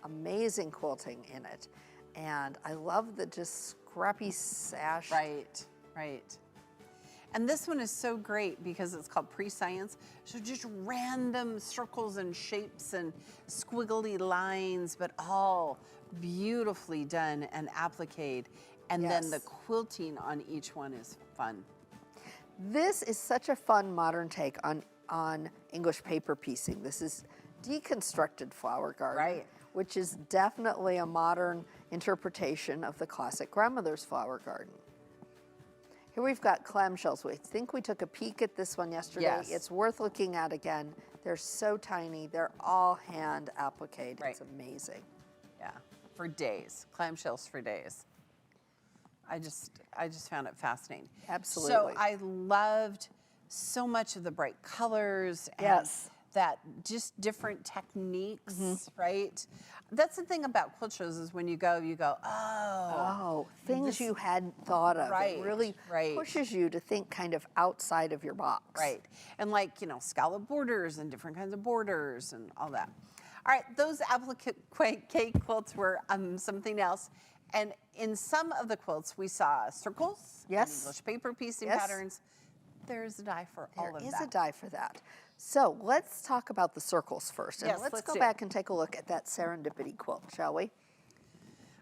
amazing quilting in it. And I love the just scrappy sash. Right, right. And this one is so great because it's called Pre-Science. So just random circles and shapes and squiggly lines, but all beautifully done and appliqued. And then the Yes. quilting on each one is fun. This is such a fun modern take on English paper piecing. This is deconstructed flower garden, Right. which is definitely a modern interpretation of the classic grandmother's flower garden. Here we've got clamshells. I think we took a peek at this one yesterday. Yes. It's worth looking at again. They're so tiny. They're all hand appliqued. Right. It's amazing. Yeah, for days, clamshells for days. I just found it fascinating. Absolutely. So I loved so much of the bright colors and Yes. that just different techniques, right? That's the thing about quilt shows is when you go, oh. Oh, things this- you hadn't thought of. Right, It really right. pushes you to think kind of outside of your box. Right. And like, scallop borders and different kinds of borders and all that. All right, those applique quilts were something else. And in some of the quilts, we saw circles, and Yes. English paper piecing Yes. patterns. There's a die for all There of is that. a die for that. So let's talk about the circles first. And Yes, let's let's go do back and take a look at that Serendipity quilt, shall we?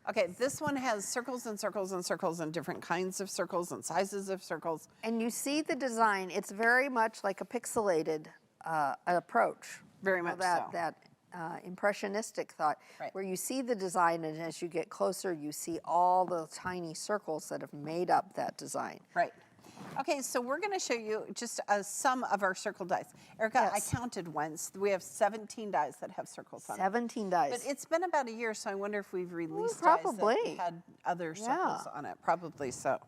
Okay, this one has circles and circles and circles and different kinds of circles and sizes of circles. And you see the design. It's very much like a pixelated approach. Very You know, much that, so. That impressionistic thought, Right. where you see the design, and as you get closer, you see all the tiny circles that have made up that design. Right. Okay, so we're going to show you just some of our circle dies. Erica, Yes. I counted once. We have 17 dies that have circles on them. 17 dies. But it's been about a year, so I wonder if we've released probably. dies that had other circles Yeah. on it. Probably so.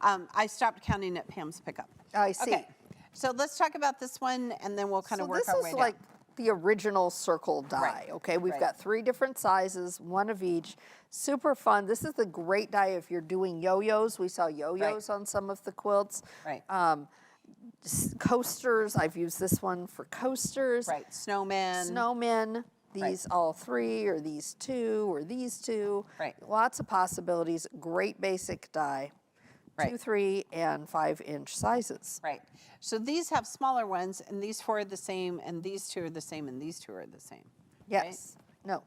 I stopped counting at Pam's pickup. I see. Okay, so let's talk about this one, and then we'll kind of work our way This is down. like the original circle die, Right, okay? We've right. got 3 different sizes, one of each. Super fun. This is the great die if you're doing yo-yos. We saw yo-yos on some of the quilts. Right. Coasters, I've used this one for coasters. Right, snowmen. Snowmen, these all 3, or these 2, or these 2. Right. Lots of possibilities. Great basic die. Right. 2, 3, and 5-inch sizes. Right. So these have smaller ones, and these 4 are the same, and these 2 are the same, and these 2 are the same. right? Yes. No.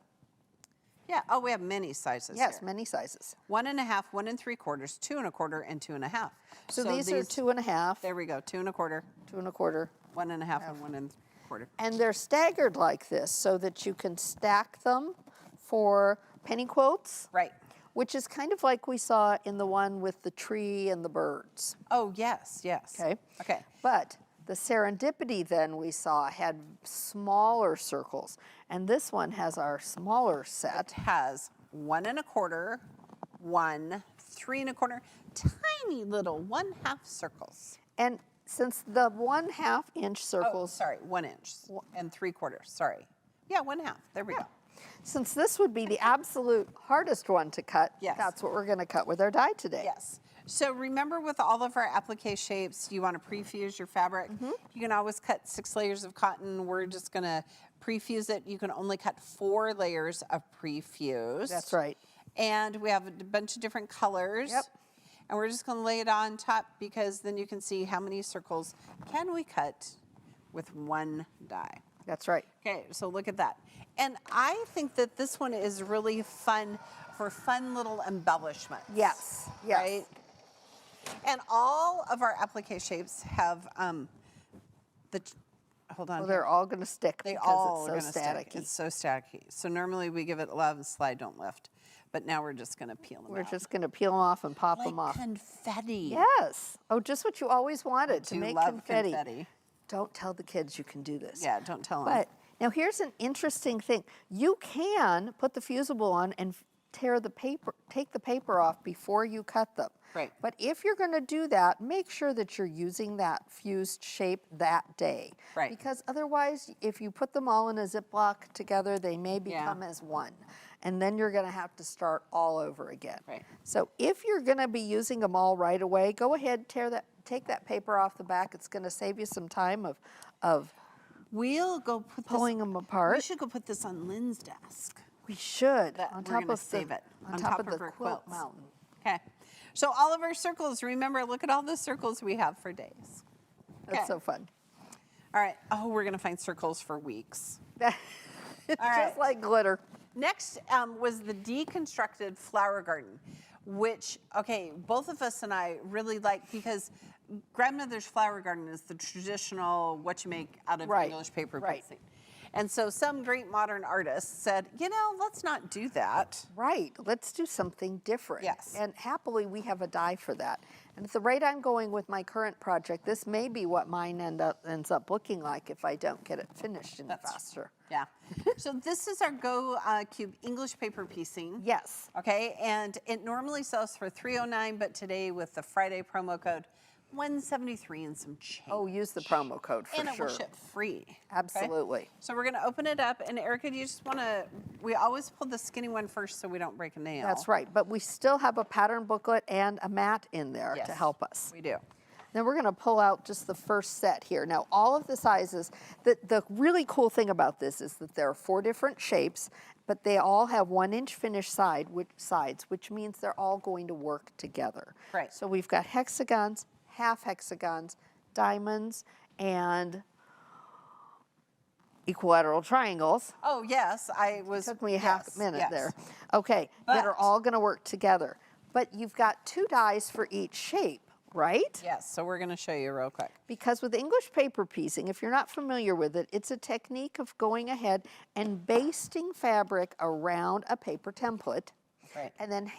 Yeah. Oh, we have many sizes. Yes, here. many sizes. 1.5, 1 3/4, 2 1/4, and 2 1/2. So these are 2 1/2, There we go. 2 1/4, 2 1/4. 1.5, and 1 1/4. And they're staggered like this so that you can stack them for penny quilts, Right. which is kind of like we saw in the one with the tree and the birds. Oh, yes, yes. Okay. Okay. But the Serendipity then we saw had smaller circles, and this one has our smaller It set. has 1 1/4, 1, 3 1/4, tiny little 1/2 circles. And since the 1/2 inch Oh, circles, sorry, 1 inch and 3/4. Sorry. Yeah, 1/2. There we go. since this would be the absolute hardest one to cut, Yes. that's what we're going to cut with our die today. Yes. So remember, with all of our applique shapes, you want to pre-fuse your fabric. You can always cut 6 layers of cotton. We're just going to pre-fuse it. You can only cut 4 layers of pre-fuse. That's right. And we have a bunch of different colors. Yep. And we're just going to lay it on top because then you can see how many circles can we cut with one die. That's right. Okay, so look at that. And I think that this one is really fun for fun little embellishments. Yes, yes. Right? And all of our applique shapes have hold on. Well, they're all going to stick They because all are it's going so to stick. staticky. It's so staticky. So normally we give it love, slide, don't lift. But now we're just going to peel them We're out. just going to peel them off and pop like them off. confetti. Yes. Oh, just what you always wanted, to Do make love confetti. Don't tell the kids you can do this. Yeah, don't tell them. But now here's an interesting thing. You can put the fusible on and take the paper off before you cut them. Right. But if you're going to do that, make sure that you're using that fused shape that day. Right. Because otherwise, if you put them all in a Ziploc together, they may become as one. And then you're going to have to start all over again. Right. So if you're going to be using them all right away, go ahead, take that paper off the back. It's going to save you some time of we'll go put pulling them apart. We should go put this on Lynn's desk. We should. We're on top gonna of save it on top of the her quilt quilts. mountain. Okay. So all of our circles, remember, look at all the circles we have for days. That's Okay. so fun. All right. Oh, we're going to find circles for weeks. It's right. just like glitter. Next was the deconstructed flower garden, which, okay, both of us and I really like because grandmother's flower garden is the traditional what you make out of Right, English paper right. piecing. And so some great modern artists said, you know, let's not do that. Right. Let's do something different. Yes. And happily, we have a die for that. And at the rate I'm going with my current project, this may be what mine ends up looking like if I don't get it finished any faster. Yeah. So this is our Go Cube English paper piecing. Yes. Okay, and it normally sells for $309, but today with the Friday promo code, $173 and some change. Oh, use the promo code for and it sure. will ship free. Okay? Absolutely. So we're going to open it up, and Erica, do you just want to? We always pull the skinny one first so we don't break a nail. That's right. But we still have a pattern booklet and a mat in there Yes, to help us. We do. Then we're going to pull out just the first set here. Now, all of the sizes, the really cool thing about this is that there are 4 different shapes, but they all have 1-inch finish sides, which means they're all going to work together. Right. So we've got hexagons, half hexagons, diamonds, and equilateral triangles. Oh yes, I was. Took me a half minute yes. there. Okay, that are But- all going to work together. But you've got 2 dies for each shape, right? Yes. So we're going to show you real quick. Because with English paper piecing, if you're not familiar with it, it's a technique of going ahead and basting fabric around a paper template. Right. And then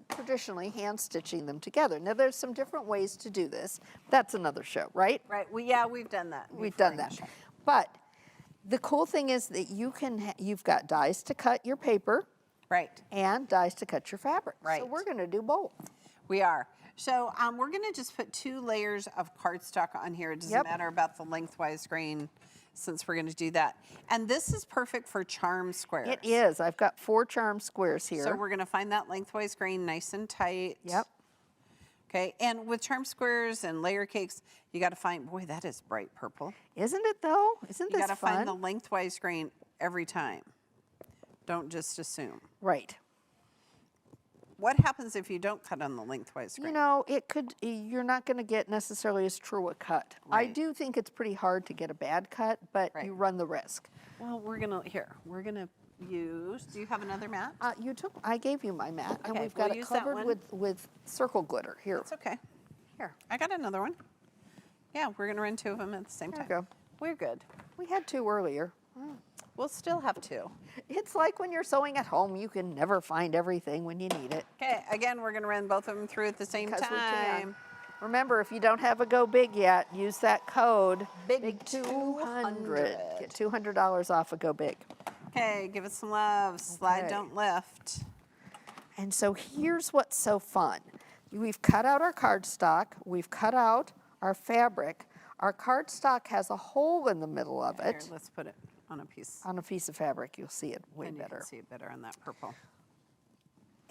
traditionally hand stitching them together. Now there's some different ways to do this. That's another show, right? Right. We've done that. We've before done in the that. show. But the cool thing is that you've got dies to cut your paper Right. and dies to cut your fabric. Right. So we're going to do both. We are. So we're going to just put 2 layers of cardstock on here. It doesn't Yep. matter about the lengthwise grain since we're going to do that. And this is perfect for charm squares. It is. I've got 4 charm squares here. So we're going to find that lengthwise grain nice and tight. Yep. Okay. And with charm squares and layer cakes, you got to find, boy, that is bright purple. Isn't it though? Isn't You this got to fun? find the lengthwise grain every time. Don't just assume. Right. What happens if you don't cut on the lengthwise grain? You know, you're not going to get necessarily as true a cut. I Right. do think it's pretty hard to get a bad cut, but Right. you run the risk. Well, we're going to use, do you have another mat? I gave you my mat, and Okay, we've we'll got it use that covered one. with circle glitter. Here, It's okay. here. I got another one. Yeah, we're going to run 2 of them at the same There time. we go. We're good. We had 2 earlier. We'll still have 2. It's like when you're sewing at home, you can never find everything when you need it. Okay, again, we're going to run both of them through at the same 'Cause we can. time. Remember, if you don't have a Go Big yet, use that code Big 200. Get $200 off a Go Big. Okay, give it some love. Slide, Okay. don't lift. And so here's what's so fun. We've cut out our cardstock. We've cut out our fabric. Our cardstock has a hole in the middle of Here, it. let's put it on a piece. On a piece of fabric, you'll see it way And you better. can see it better on that purple.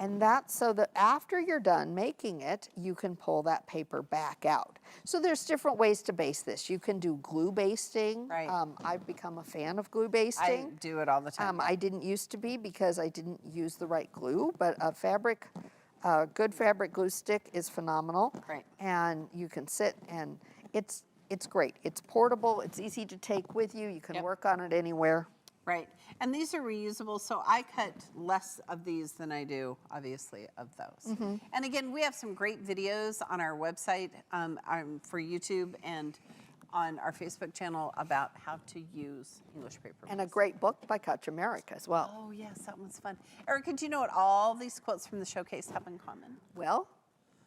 And that's so that after you're done making it, you can pull that paper back out. So there's different ways to baste this. You can do glue basting. Right. I've become a fan of glue I basting. do it all the time. I didn't used to be because I didn't use the right glue, but a good fabric glue stick is phenomenal. Right. And you can sit and it's great. It's portable. It's easy to take with you. You can Yep. work on it anywhere. Right. And these are reusable, so I cut less of these than I do, obviously, of those. And again, we have some great videos on our website for YouTube and on our Facebook channel about how to use English paper. And a great book by Kutch America as well. Oh, yes, that one's fun. Erica, do you know what all these quilts from the showcase have in common? Well,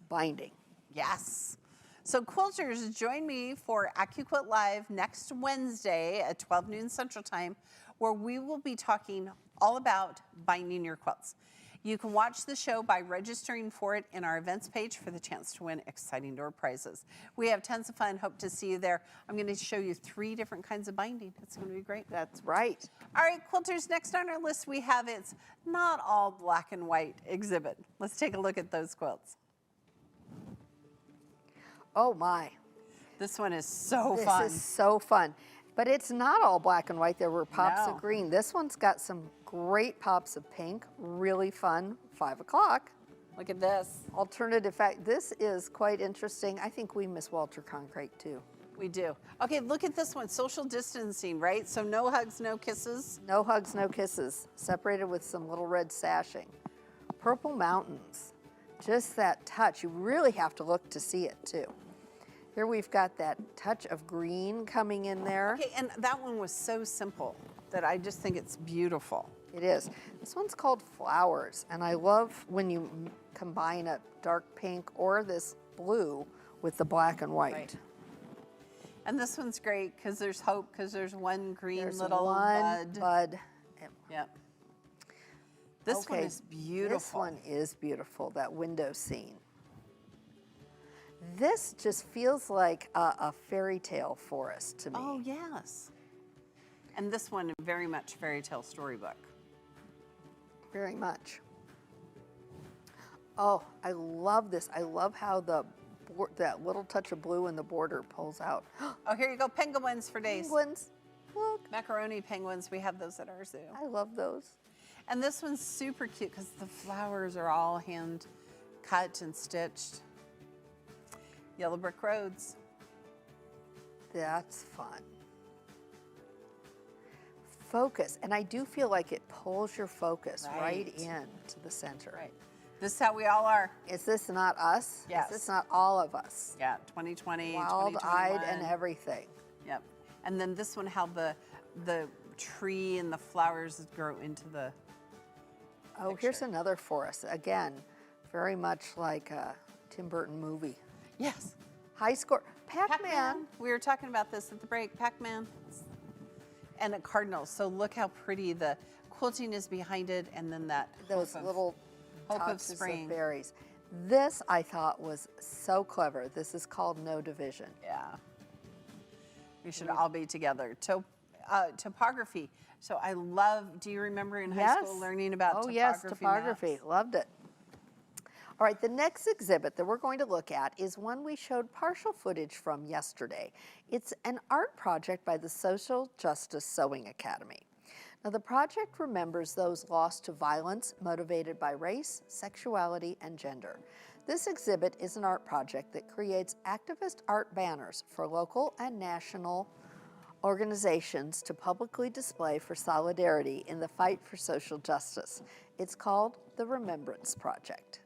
binding. Yes. So quilters, join me for AccuQuilt Live next Wednesday at 12 noon Central Time, where we will be talking all about binding your quilts. You can watch the show by registering for it in our events page for the chance to win exciting door prizes. We have tons of fun. Hope to see you there. I'm going to show you 3 different kinds of binding. It's going to be great. That's right. All right, quilters, next on our list we have It's Not All Black and White exhibit. Let's take a look at those quilts. Oh my. This one is so fun. This is so fun. But it's not all black and white. There were pops No. of green. This one's got some great pops of pink. Really fun. 5 o'clock. Look at this. Alternative fact. This is quite interesting. I think we miss Walter Concrete too. We do. Okay, look at this one. Social distancing, right? So no hugs, no kisses. No hugs, no kisses. Separated with some little red sashing. Purple Mountains. Just that touch. You really have to look to see it too. Here we've got that touch of green coming in there. Okay, and that one was so simple that I just think it's beautiful. It is. This one's called Flowers, and I love when you combine a dark pink or this blue with the black and white. Right. And this one's great because there's hope, because there's one green There's little one bud. Yep. This one Okay, is beautiful. This one is beautiful, that window scene. This just feels like a fairy tale forest to me. Oh, yes. And this one, very much fairy tale storybook. Very much. Oh, I love this. I love how that little touch of blue in the border pulls out. Oh, here you go. Penguins for days. Penguins. Look. Macaroni penguins. We have those at our zoo. I love those. And this one's super cute because the flowers are all hand cut and stitched. Yellow brick roads. That's fun. Focus, and I do feel like it pulls your focus right in to the center. Right. This is how we all are. Is this not us? Yes. Is this not all of us? Yeah, 2020, Wild-eyed 2021. and everything. Yep. And then this one, how the tree and the flowers grow into the Oh, here's another for us. Again, very much like a Tim Burton movie. Yes. High score. Pac-Man. We were talking about this at the break. Pac-Man. And a cardinal. So look how pretty the quilting is behind it, and then that Those little hope of touches spring. of berries. This I thought was so clever. This is called No Division. Yeah. We should all be together. Topography. So I love, do you remember in high school learning about topography? Yes, topography. maps? Loved it. All right, the next exhibit that we're going to look at is one we showed partial footage from yesterday. It's an art project by the Social Justice Sewing Academy. Now, the project remembers those lost to violence motivated by race, sexuality, and gender. This exhibit is an art project that creates activist art banners for local and national organizations to publicly display for solidarity in the fight for social justice. It's called the Remembrance Project.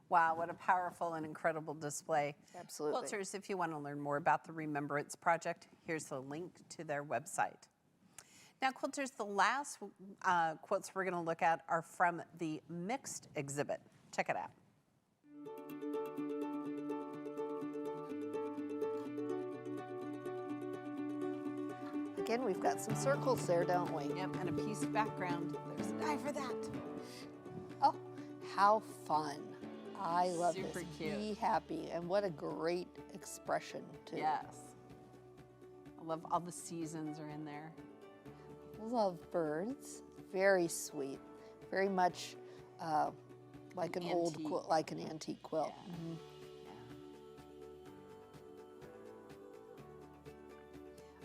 Wow, what a powerful and incredible display. Absolutely. Quilters, if you want to learn more about the Remembrance Project, here's the link to their website. Now, quilters, the last quilts we're going to look at are from the Mixed exhibit. Check it out. Again, we've got some circles there, don't we? Yep, and a piece of background. There's an eye for that. Oh, how fun. I love Super this. cute. Be happy. And what a great expression, too. Yes. I love all the seasons are in there. Love birds. Very sweet. Very much like an old Antique. quilt, like an antique quilt. Yeah. Mhm.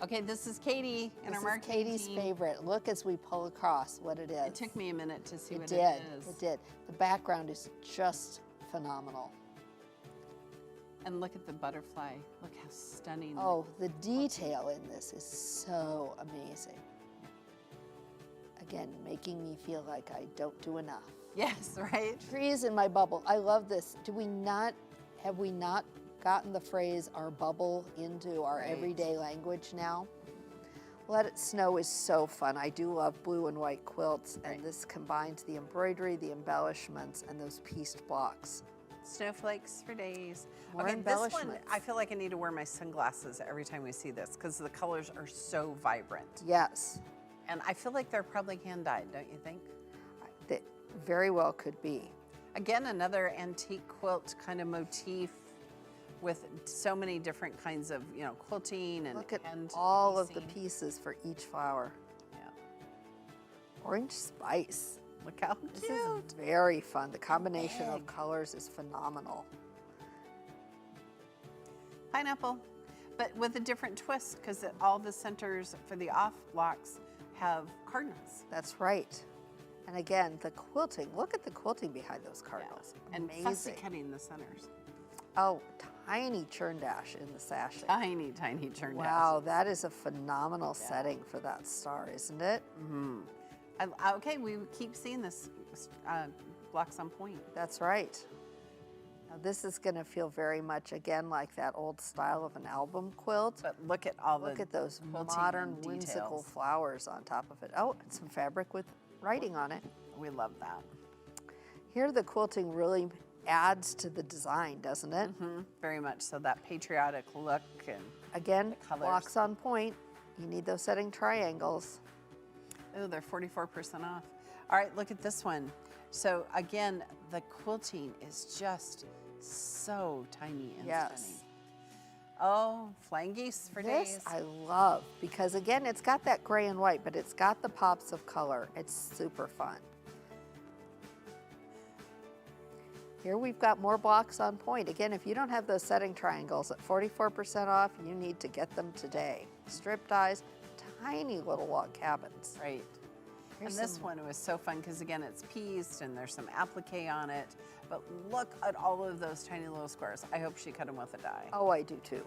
Okay, this is Katie and This our is marketing Katie's team. favorite. Look as we pull across what it is. It took me a minute to see It what did. it is. It did. The background is just phenomenal. And look at the butterfly. Look how stunning. Oh, the detail in this is so amazing. Again, making me feel like I don't do enough. Yes, right? Trees in my bubble. I love this. Have we not gotten the phrase our bubble into our Right. everyday language now? Let It Snow is so fun. I do love blue and white quilts, and Right. this combines the embroidery, the embellishments, and those pieced blocks. Snowflakes for days. More okay, this one, embellishments. I feel like I need to wear my sunglasses every time we see this because the colors are so vibrant. Yes, And I feel like they're probably hand-dyed, don't you think? they very well could be. Again, another antique quilt kind of motif with so many different kinds of, quilting and Look at hand all of the piecing. pieces for each flower. Yeah. Orange spice. Look how This cute. is very fun. The combination of big. colors is phenomenal. Pineapple, but with a different twist because all the centers for the off blocks have cardinals. That's right. And again, the quilting. Look at the quilting behind those cardinals. And Amazing. fussy cutting the centers. Oh, tiny churn dash in the sashay. Tiny, tiny turn Wow, that is a phenomenal setting for that star, isn't it? Okay, we keep seeing this blocks on point. That's right. Now this is going to feel very much again like that old style of an album quilt. But look at all Look the at those quilting modern and whimsical details. flowers on top of it. Oh, and some fabric with writing on it. We love that. Here the quilting really adds to the design, doesn't it? Very much so. That patriotic look and Again, colors. blocks on point. You need those setting triangles. oh, they're 44% off. All right, look at this one. So again, the quilting is just so tiny and Yes. stunning. Oh, flying geese for This days. I love because again, it's got that gray and white, but it's got the pops of color. It's super fun. Here we've got more blocks on point. Again, if you don't have those setting triangles at 44% off, you need to get them today. Strip dies, tiny little log cabins. Right. Here's And this some- one was so fun because again, it's pieced and there's some applique on it. But look at all of those tiny little squares. I hope she cut them with a die. Oh, I do too.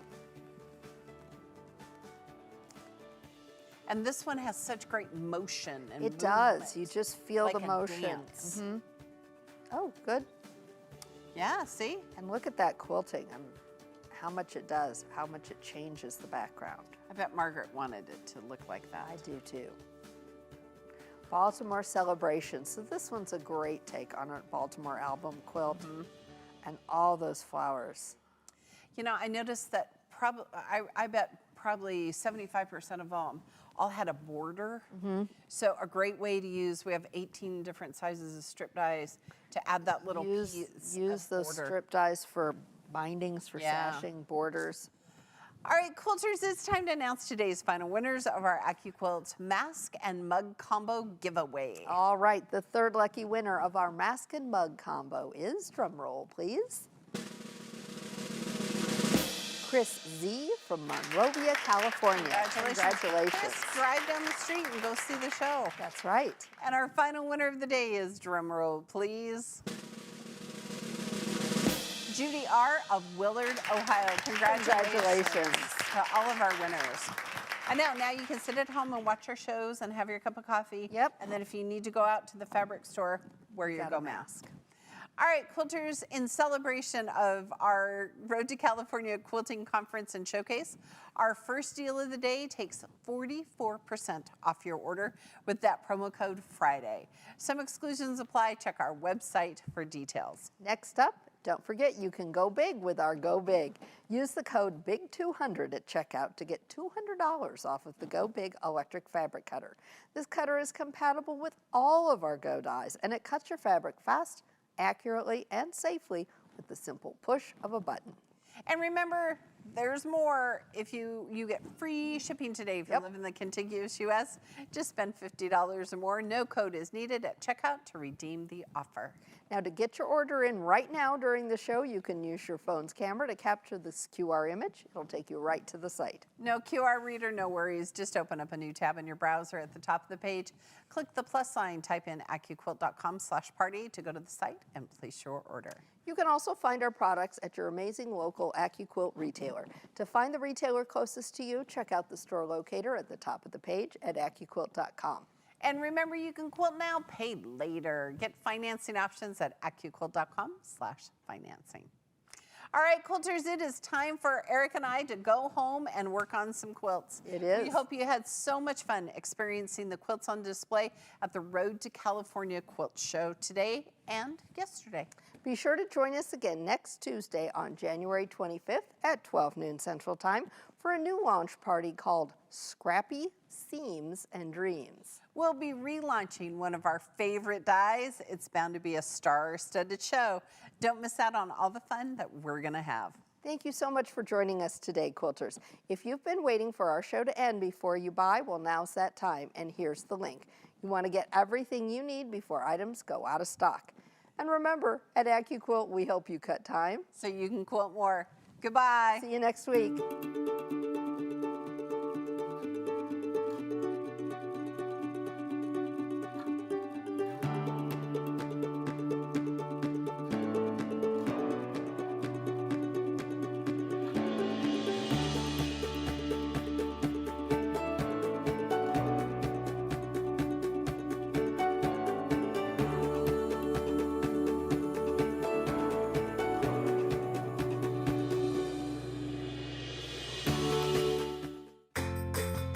And this one has such great motion and It does. movement, You just feel like the a motion. dance. Oh, good. Yeah, see? And look at that quilting and how much it does, how much it changes the background. I bet Margaret wanted it to look like that. I do too. Baltimore Celebration. So this one's a great take on a Baltimore album quilt and all those flowers. You know, I noticed that I bet probably 75% of them all had a border. So a great way to use, we have 18 different sizes of strip dies to add that little piece Use of those border. strip dies for bindings, for Yeah. sashing, borders. All right, quilters, it's time to announce today's final winners of our AccuQuilt mask and mug combo giveaway. All right, the third lucky winner of our mask and mug combo is, drum roll please, Chris Z from Monrovia, California. Congratulations. Chris, drive down the street and go see the show. That's right. And our final winner of the day is, drum roll please, Judy R. of Willard, Ohio. Congratulations to all of our winners. I know, now you can sit at home and watch our shows and have your cup of coffee. Yep. And then if you need to go out to the fabric store, wear your Got Go a mask. All right, quilters, in celebration of our Road to California Quilting Conference and Showcase, our first deal of the day takes 44% off your order with that promo code Friday. Some exclusions apply. Check our website for details. Next up, don't forget you can go big with our Go Big. Use the code BIG200 at checkout to get $200 off of the Go Big electric fabric cutter. This cutter is compatible with all of our Go dies, and it cuts your fabric fast, accurately, and safely with the simple push of a button. And remember, there's more. If you get free shipping today if you live in the contiguous U.S., just spend $50 or more. No code is needed at checkout to redeem the offer. Now, to get your order in right now during the show, you can use your phone's camera to capture this QR image. It'll take you right to the site. No QR reader, no worries. Just open up a new tab in your browser at the top of the page. Click the plus sign, type in AccuQuilt.com/party to go to the site and place your order. You can also find our products at your amazing local AccuQuilt retailer. To find the retailer closest to you, check out the store locator at the top of the page at AccuQuilt.com. And remember, you can quilt now, pay later. Get financing options at AccuQuilt.com/financing. All right, quilters, it is time for Eric and I to go home and work on some quilts. It is. We hope you had so much fun experiencing the quilts on display at the Road to California Quilt Show today and yesterday. Be sure to join us again next Tuesday on January 25th at 12 noon Central Time for a new launch party called Scrappy Seams and Dreams. We'll be relaunching one of our favorite dies. It's bound to be a star-studded show. Don't miss out on all the fun that we're going to have. Thank you so much for joining us today, quilters. If you've been waiting for our show to end before you buy, well, now's that time, and here's the link. You want to get everything you need before items go out of stock. And remember, at AccuQuilt, we help you cut time So you can quilt more. Goodbye. See you next week.